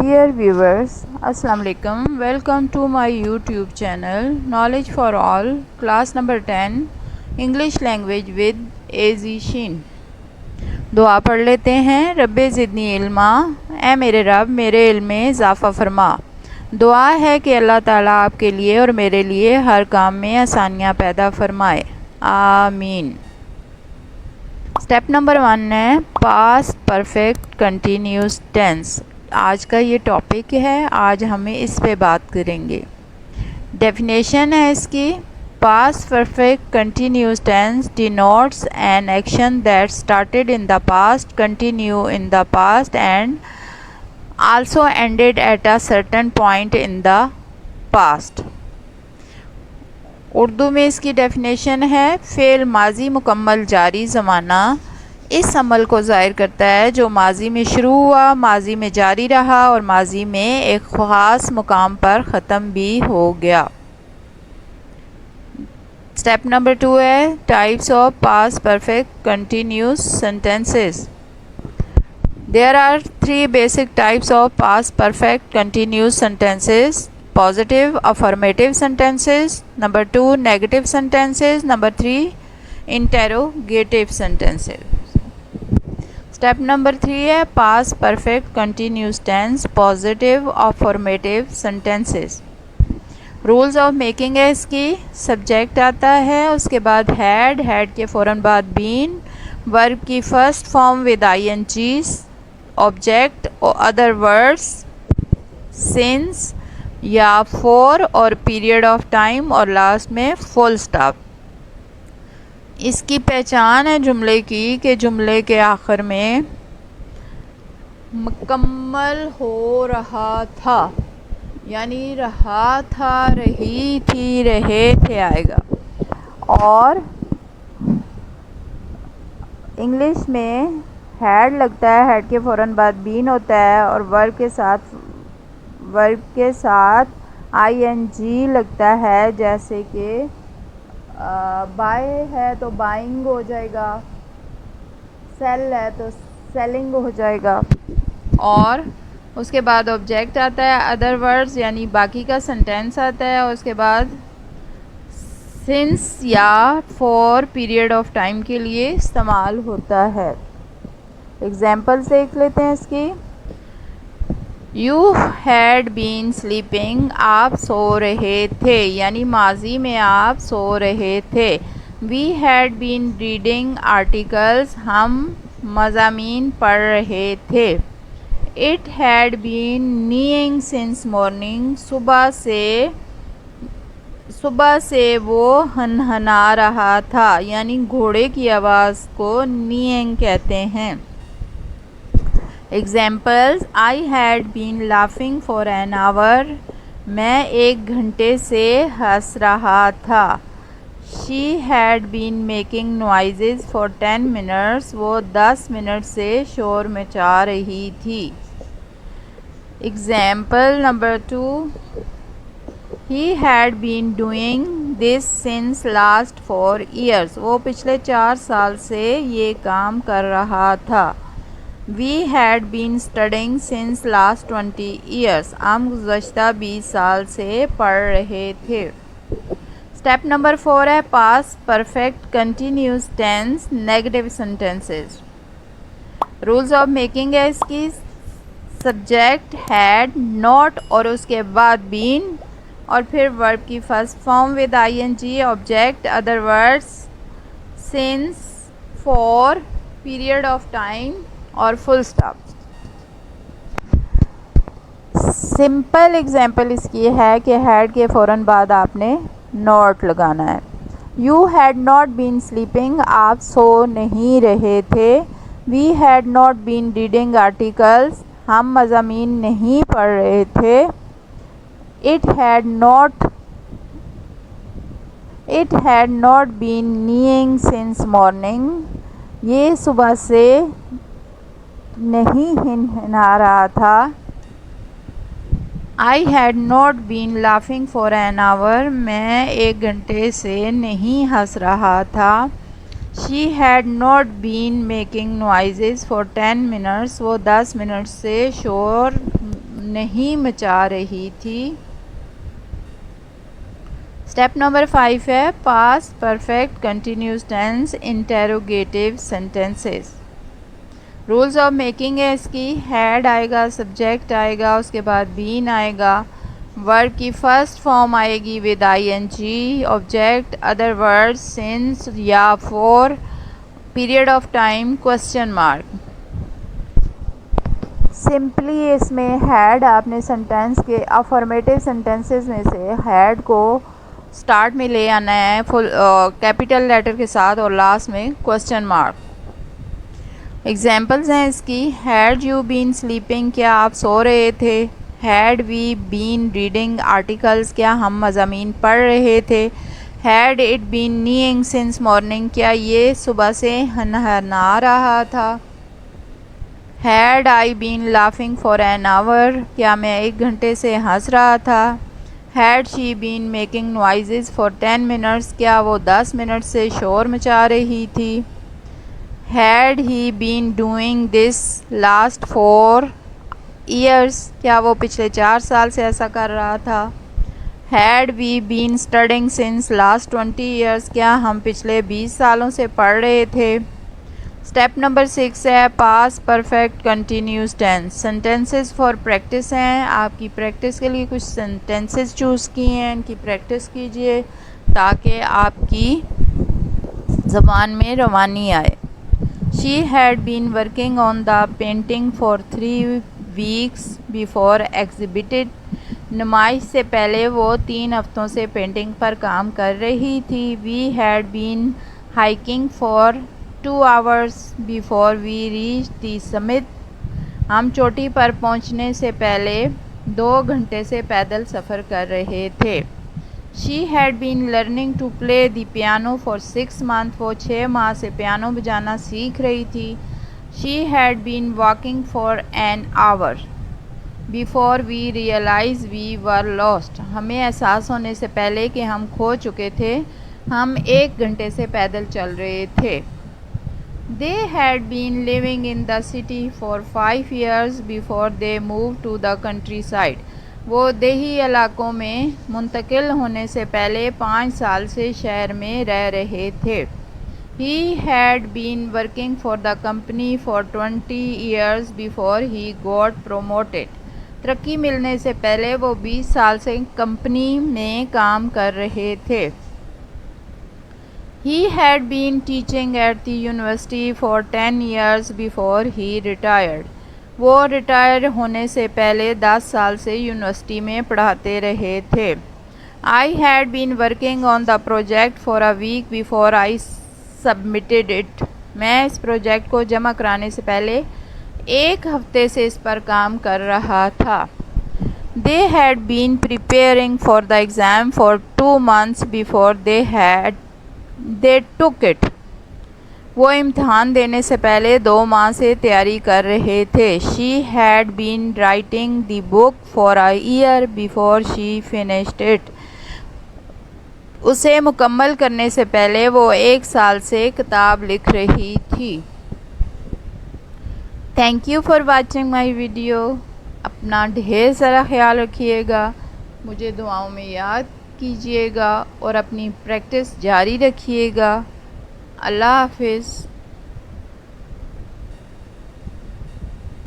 Dear viewers, Assalamu alaikum. Welcome to my YouTube channel Knowledge for All, class number 10, English language with AZ Sheen. दुआ पढ़ लेते हैं। रब्बे ज़िदनी इल्मा, ए मेरे रब मेरे इल्म में इजाफ़ा फरमा। दुआ है कि अल्लाह ताला आपके लिए और मेरे लिए हर काम में आसानियाँ पैदा फरमाए, आमीन। स्टेप नंबर 1 है पास्ट परफेक्ट कंटिन्यूस टेंस। आज का ये टॉपिक है, आज हमें इस पे बात करेंगे। डेफिनेशन है इसकी, past perfect continuous tense denotes an action that started in the past, continue in the past and also ended at a certain point in the past. Urdu में इसकी डेफिनेशन है, फ़ेल माजी मुकम्मल जारी ज़माना इस अमल को ज़ाहिर करता है जो माजी में शुरू हुआ, माजी में जारी रहा और माजी में एक ख़ास मुकाम पर ख़त्म भी हो गया। स्टेप नंबर 2 है types of past perfect continuous sentences. There are 3 basic types of past perfect continuous sentences: positive affirmative sentences, number 2 negative sentences, number 3 interrogative sentences. Step number 3 है past perfect continuous tense positive affirmative sentences. Rules of making है इसकी, subject आता है, उसके बाद had के फ़ौरन बाद बीन, वर्ब की first form with ing, object और अदर वर्ड्स, सिंस या फॉर और पीरियड ऑफ टाइम और लास्ट में फुल स्टॉप। इसकी पहचान है जुमले की कि जुमले के आखिर में मुकम्मल हो रहा था, यानी रहा था, रही थी, रहे थे आएगा। और इंग्लिश में हैड लगता है, हैड के फ़ौरन बाद बीन होता है और वर्ब के साथ ing लगता है, जैसे कि बाय है तो बाइंग हो जाएगा, सेल है तो सेलिंग हो जाएगा। और उसके बाद ऑब्जेक्ट आता है, अदर वर्ड्स यानी बाकी का सेंटेंस आता है और उसके बाद सिंस या फॉर पीरियड ऑफ टाइम के लिए इस्तेमाल होता है। एग्जाम्पल्स देख लेते हैं इसकी। यू हैड बीन स्लीपिंग, आप सो रहे थे, यानी माजी में आप सो रहे थे। We had been reading articles, हम मज़ामीन पढ़ रहे थे। It had been neighing since morning, सुबह से वो हनहना रहा था, यानी घोड़े की आवाज़ को नीइंग कहते हैं। Examples, I had been laughing for an hour, मैं 1 घंटे से हंस रहा था। She had been making noises for 10 minutes, वो 10 मिनट से शोर मचा रही थी। Example number 2, he had been doing this since last 4 years, वो पिछले 4 साल से ये काम कर रहा था। We had been studying since last 20 years. हम गुज़श्ता 20 साल से पढ़ रहे थे। स्टेप नंबर 4 है past perfect continuous tense negative sentences. Rules of making है इसकी, सब्जेक्ट हैड, नॉट और उसके बाद बीन और फिर वर्ब की first form with ing, object, other words, since, for, period of time और फुल स्टॉप। सिंपल एग्जाम्पल इसकी है कि हैड के फ़ौरन बाद आपने नॉट लगाना है। You had not been sleeping, आप सो नहीं रहे थे। We had not been reading articles, हम मज़ामीन नहीं पढ़ रहे थे। It had not been neighing since morning, ये सुबह से नहीं हिनहिना रहा था। I had not been laughing for an hour, मैं 1 घंटे से नहीं हंस रहा था। She had not been making noises for 10 minutes, वो 10 मिनट से शोर नहीं मचा रही थी। स्टेप नंबर 5 है past perfect continuous tense interrogative sentences. Rules of making है इसकी, हैड आएगा, सब्जेक्ट आएगा, उसके बाद बीन आएगा, वर्ब की फर्स्ट फॉर्म आएगी with ing, object, other words, since या for, period of time, question mark. Simply इसमें हैड आपने सेंटेंस के अफर्मेटिव सेंटेंसेस में से हैड को स्टार्ट में ले आना है फुल कैपिटल लेटर के साथ और लास्ट में क्वेश्चन मार्क। एग्जाम्पल्स हैं इसकी, हैड यू बीन स्लीपिंग, क्या आप सो रहे थे? Had we been reading articles, क्या हम मज़ामीन पढ़ रहे थे? Had it been neighing since morning, क्या ये सुबह से नहा रहा था? Had I been laughing for an hour, क्या मैं 1 घंटे से हंस रहा था? Had she been making noises for 10 minutes, क्या वो 10 मिनट से शोर मचा रही थी? Had he been doing this last 4 years, क्या वो पिछले 4 साल से ऐसा कर रहा था? Had we been studying since last 20 years, क्या हम पिछले 20 सालों से पढ़ रहे थे? स्टेप नंबर 6 है past perfect continuous tense. Sentences for practice हैं, आपकी प्रैक्टिस के लिए कुछ सेंटेंसेस चूज़ किए हैं, इनकी प्रैक्टिस कीजिए ताकि आपकी ज़बान में रवानी आए। She had been working on the painting for 3 weeks before exhibited. नुमाइश से पहले वो 3 हफ्तों से पेंटिंग पर काम कर रही थी। We had been hiking for 2 hours before we reached the summit. हम चोटी पर पहुंचने से पहले 2 घंटे से पैदल सफ़र कर रहे थे। She had been learning to play the piano for 6 months. वो 6 माह से पियानो बजाना सीख रही थी। She had been walking for an hour before we realized we were lost. हमें एहसास होने से पहले कि हम खो चुके थे, हम 1 घंटे से पैदल चल रहे थे। They had been living in the city for 5 years before they moved to the countryside. वो देही इलाकों में मुंतकिल होने से पहले 5 साल से शहर में रह रहे थे। He had been working for the company for 20 years before he got promoted. तरक्की मिलने से पहले वो 20 साल से कंपनी में काम कर रहे थे। He had been teaching at the university for 10 years before he retired. वो रिटायर होने से पहले 10 साल से यूनिवर्सिटी में पढ़ाते रहे थे। I had been working on the project for a week before I submitted it. मैं इस प्रोजेक्ट को जमा कराने से पहले 1 हफ्ते से इस पर काम कर रहा था। They had been preparing for the exam for 2 months before they took it. वो इम्तहान देने से पहले 2 माह से तैयारी कर रहे थे। She had been writing the book for a year before she finished it. उसे मुकम्मल करने से पहले वो 1 साल से किताब लिख रही थी। Thank you for watching my video. अपना ढेर सारा ख्याल रखिएगा, मुझे दुआओं में याद कीजिएगा और अपनी प्रैक्टिस जारी रखिएगा। अल्लाह हाफिज़।